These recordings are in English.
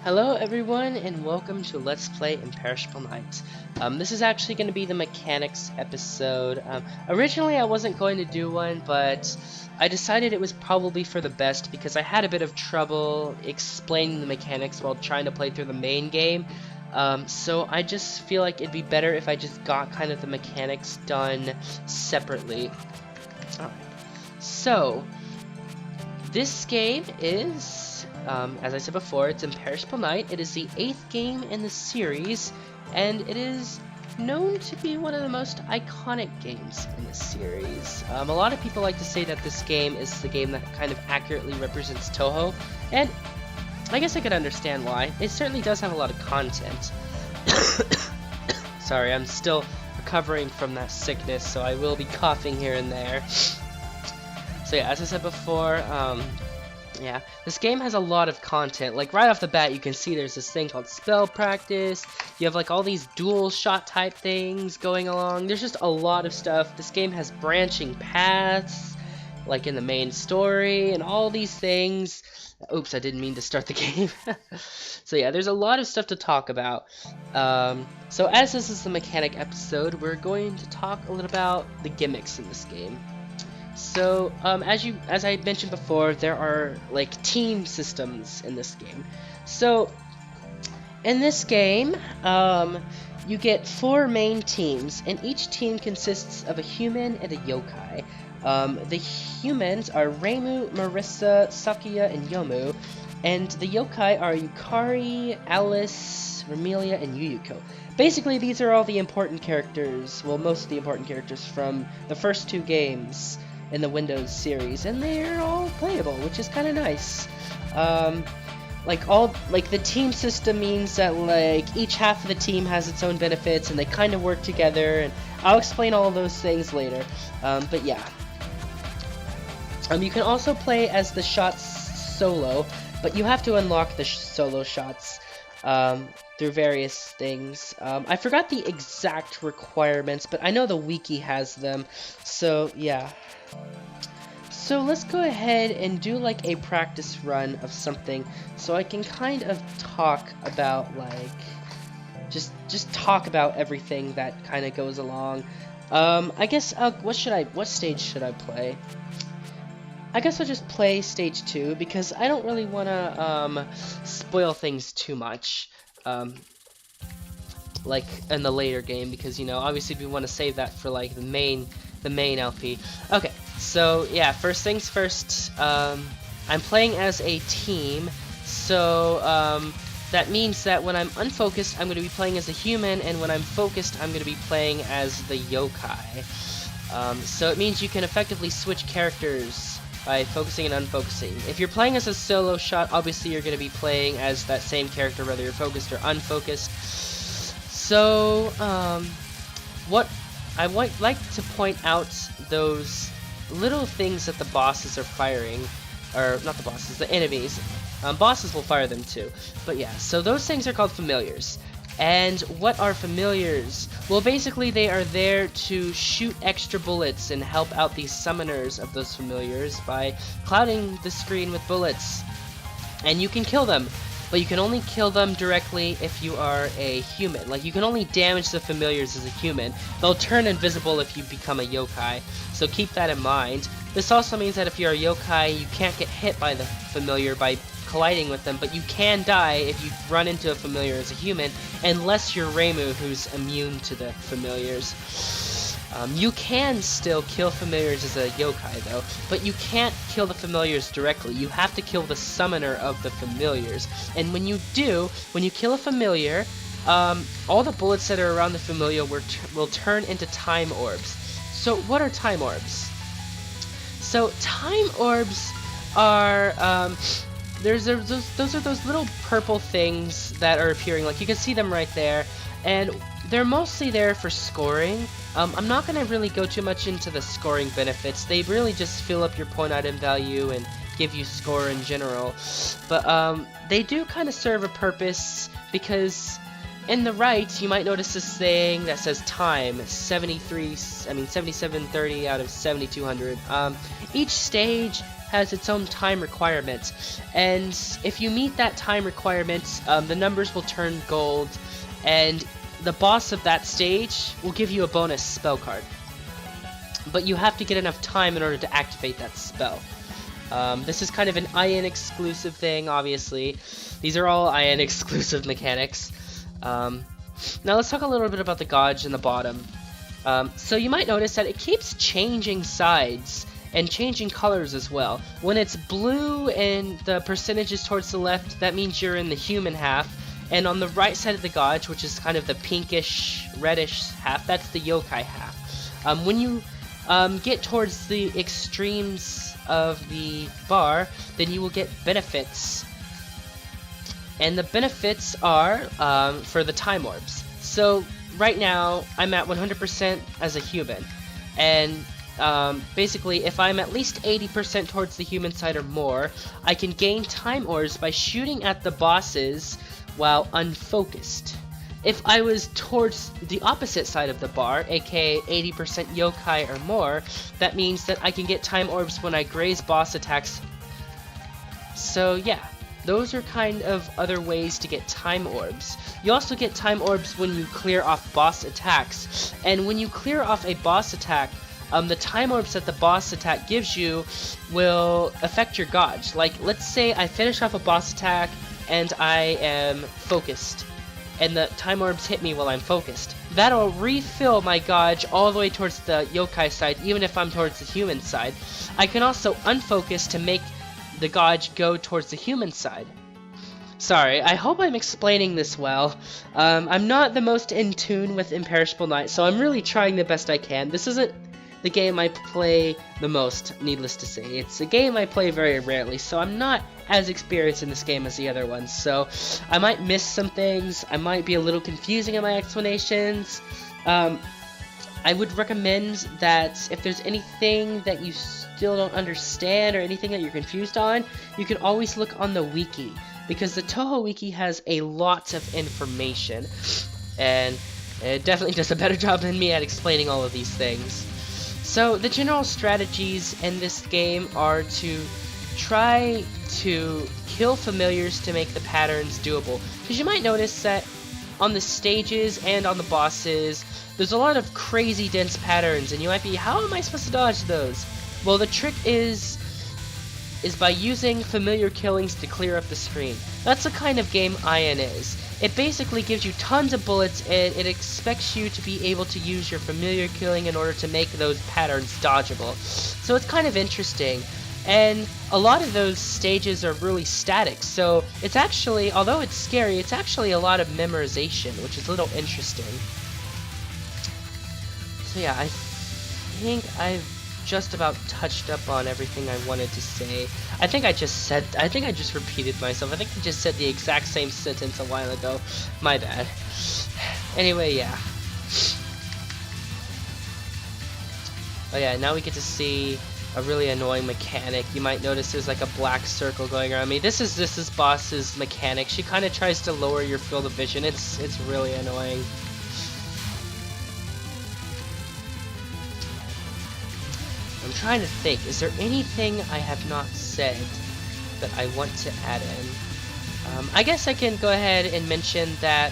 Hello everyone and welcome to Let's Play Imperishable Night. This is actually going to be the mechanics episode. Originally I wasn't going to do one, but I decided it was probably for the best because I had a bit of trouble explaining the mechanics while trying to play through the main game. So I just feel like it'd be better if I just got kind of the mechanics done separately. Alright, so this game is... as I said before, it's Imperishable Night. It is the 8th game in the series, and it is known to be one of the most iconic games in the series. A lot of people like to say that this game is the game that kind of accurately represents Touhou, and I guess I could understand why. It certainly does have a lot of content. Sorry, I'm still recovering from that sickness, so I will be coughing here and there. So yeah, as I said before, yeah, this game has a lot of content. Like right off the bat you can see there's this thing called spell practice. You have like all these dual shot type things going along. There's just a lot of stuff. This game has branching paths like in the main story and all these things. Oops, I didn't mean to start the game. So yeah, there's a lot of stuff to talk about. So as this is the mechanic episode, we're going to talk a little about the gimmicks in this game. So, as I mentioned before, there are like team systems in this game. So, in this game, you get 4 main teams, and each team consists of a human and a yokai. The humans are Reimu, Marissa, Sakuya, and Yomu, and the yokai are Yukari, Alice, Ramelia, and Yuyuko. Basically, these are all the important characters, well, most of the important characters from the first 2 games in the Windows series, and they're all playable, which is kind of nice. Like the team system means that like each half of the team has its own benefits, and they kind of work together. And I'll explain all of those things later. But yeah, you can also play as the shots solo, but you have to unlock the solo shots through various things. I forgot the exact requirements, but I know the wiki has them. So yeah. So let's go ahead and do like a practice run of something so I can kind of talk about like just talk about everything that kind of goes along. I guess what stage should I play? I guess I'll just play stage 2 because I don't really want to spoil things too much. Like in the later game, because you know obviously we want to save that for like the main LP. Okay, so yeah, first things first, I'm playing as a team, so that means that when I'm unfocused I'm going to be playing as a human, and when I'm focused I'm going to be playing as the yokai. So it means you can effectively switch characters by focusing and unfocusing. If you're playing as a solo shot, obviously you're going to be playing as that same character whether you're focused or unfocused. So, what I would like to point out those little things that the bosses are firing, or not the bosses, the enemies. Bosses will fire them too, but yeah, so those things are called familiars. And what are familiars? Well, basically they are there to shoot extra bullets and help out the summoners of those familiars by clouding the screen with bullets. And you can kill them, but you can only kill them directly if you are a human. Like, you can only damage the familiars as a human. They'll turn invisible if you become a yokai, so keep that in mind. This also means that if you're a yokai, you can't get hit by the familiar by colliding with them, but you can die if you run into a familiar as a human, unless you're Reimu, who's immune to the familiars. You can still kill familiars as a yokai though, but you can't kill the familiars directly. You have to kill the summoner of the familiars. And when you do, when you kill a familiar, all the bullets that are around the familiar will turn into time orbs. So what are time orbs? So time orbs are, those are those little purple things that are appearing, like you can see them right there, and they're mostly there for scoring. I'm not going to really go too much into the scoring benefits. They really just fill up your point item value and give you score in general. But they do kind of serve a purpose because In the right, you might notice this thing that says time, 7730 out of 7200. Each stage has its own time requirement, and if you meet that time requirement, the numbers will turn gold, and the boss of that stage will give you a bonus spell card. But you have to get enough time in order to activate that spell. This is kind of an IN exclusive thing, obviously. These are all IN exclusive mechanics. Now let's talk a little bit about the gauge in the bottom. So you might notice that it keeps changing sides and changing colors as well. When it's blue and the percentage is towards the left, that means you're in the human half. And on the right side of the gauge, which is kind of the pinkish, reddish half, that's the yokai half. When you get towards the extremes of the bar, then you will get benefits. And the benefits are for the time orbs. So right now I'm at 100% as a human, and basically if I'm at least 80% towards the human side or more, I can gain time orbs by shooting at the bosses while unfocused. If I was towards the opposite side of the bar, aka 80% yokai or more, that means that I can get time orbs when I graze boss attacks. So yeah, those are kind of other ways to get time orbs. You also get time orbs when you clear off boss attacks. And when you clear off a boss attack, the time orbs that the boss attack gives you will affect your gauge. Like, let's say I finish off a boss attack and I am focused, and the time orbs hit me while I'm focused. That'll refill my gauge all the way towards the yokai side, even if I'm towards the human side. I can also unfocus to make the gauge go towards the human side. Sorry, I hope I'm explaining this well. I'm not the most in tune with Imperishable Night, so I'm really trying the best I can. This isn't the game I play the most, needless to say. It's a game I play very rarely, so I'm not as experienced in this game as the other ones. So I might miss some things, I might be a little confusing in my explanations. I would recommend that if there's anything that you still don't understand or anything that you're confused on, you can always look on the wiki, because the Touhou wiki has a lot of information, and it definitely does a better job than me at explaining all of these things. So the general strategies in this game are to try to kill familiars to make the patterns doable, because you might notice that on the stages and on the bosses, there's a lot of crazy dense patterns, and you might be, how am I supposed to dodge those? Well, the trick is by using familiar killings to clear up the screen. That's the kind of game IN is. It basically gives you tons of bullets, and it expects you to be able to use your familiar killing in order to make those patterns dodgeable. So it's kind of interesting. And a lot of those stages are really static, so it's actually, although it's scary, it's actually a lot of memorization, which is a little interesting. So yeah, I think I've just about touched up on everything I wanted to say. I think I just repeated myself. I think I just said the exact same sentence a while ago. My bad. Anyway, yeah. Oh yeah, now we get to see a really annoying mechanic. You might notice there's like a black circle going around me. This is boss's mechanic. She kind of tries to lower your field of vision. It's really annoying. I'm trying to think, is there anything I have not said that I want to add in? I guess I can go ahead and mention that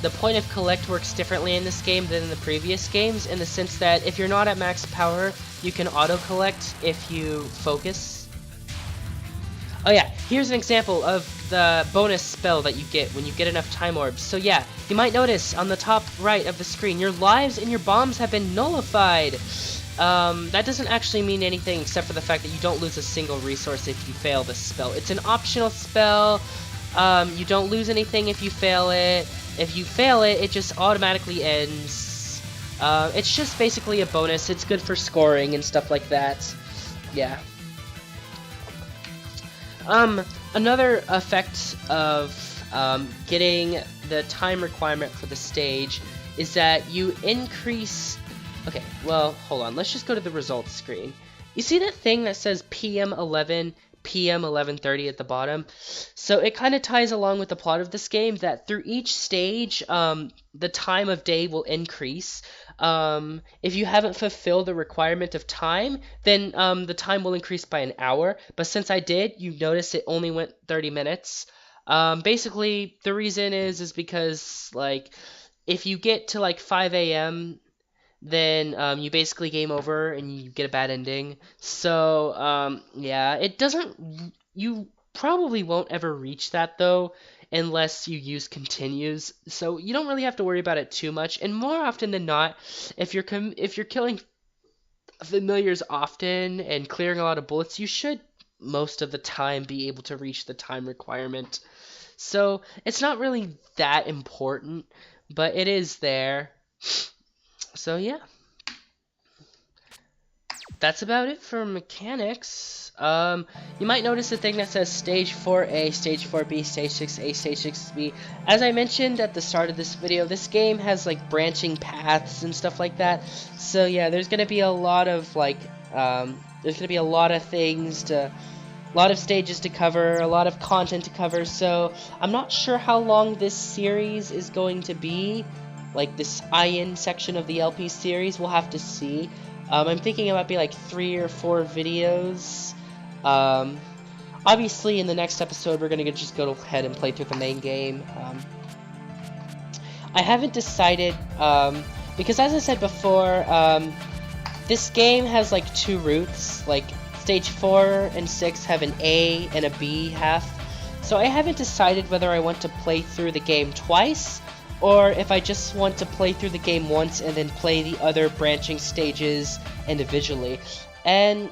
the point of collect works differently in this game than in the previous games, in the sense that if you're not at max power, you can auto-collect if you focus. Oh yeah, here's an example of the bonus spell that you get when you get enough time orbs. So yeah, you might notice on the top right of the screen, your lives and your bombs have been nullified. That doesn't actually mean anything except for the fact that you don't lose a single resource if you fail this spell. It's an optional spell. You don't lose anything if you fail it. If you fail it, it just automatically ends. It's just basically a bonus. It's good for scoring and stuff like that. Yeah. Another effect of getting the time requirement for the stage is that you increase... Okay, well, hold on. Let's just go to the results screen. You see that thing that says PM11, PM 11:30 at the bottom. So it kind of ties along with the plot of this game that through each stage, the time of day will increase. If you haven't fulfilled the requirement of time, then the time will increase by an hour. But since I did, you notice it only went 30 minutes. Basically, the reason is because like if you get to like 5 a.m., then you basically game over and you get a bad ending. So yeah, it doesn't. You probably won't ever reach that though, unless you use continues. So you don't really have to worry about it too much. And more often than not, if you're killing familiars often and clearing a lot of bullets, you should most of the time be able to reach the time requirement. So it's not really that important, but it is there. So yeah, that's about it for mechanics. You might notice a thing that says Stage 4A, Stage 4B, Stage 6A, Stage 6B. As I mentioned at the start of this video, this game has like branching paths and stuff like that. So yeah, there's gonna be a lot of like, there's gonna be a lot of things to, a lot of stages to cover, a lot of content to cover. So I'm not sure how long this series is going to be. Like this IN section of the LP series, we'll have to see. I'm thinking it might be like 3 or 4 videos. Obviously, in the next episode, we're gonna just go ahead and play through the main game. I haven't decided, because as I said before, this game has like 2 routes. Like stage 4 and 6 have an A and a B half. So I haven't decided whether I want to play through the game twice, or if I just want to play through the game once and then play the other branching stages individually. And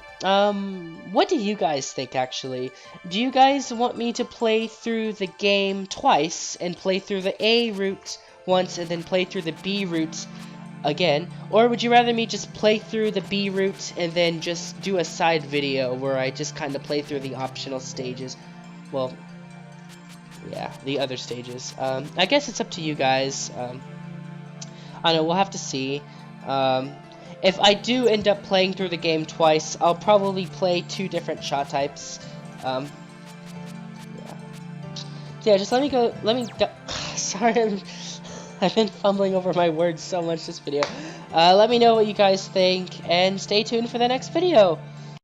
what do you guys think, actually? Do you guys want me to play through the game twice and play through the A route once and then play through the B route again? Or would you rather me just play through the B route and then just do a side video where I just kind of play through the optional stages? Well, yeah, the other stages. I guess it's up to you guys. I don't know, we'll have to see. If I do end up playing through the game twice, I'll probably play 2 different shot types. Yeah. So yeah, just let me go. Sorry, I've been fumbling over my words so much this video. Let me know what you guys think, and stay tuned for the next video.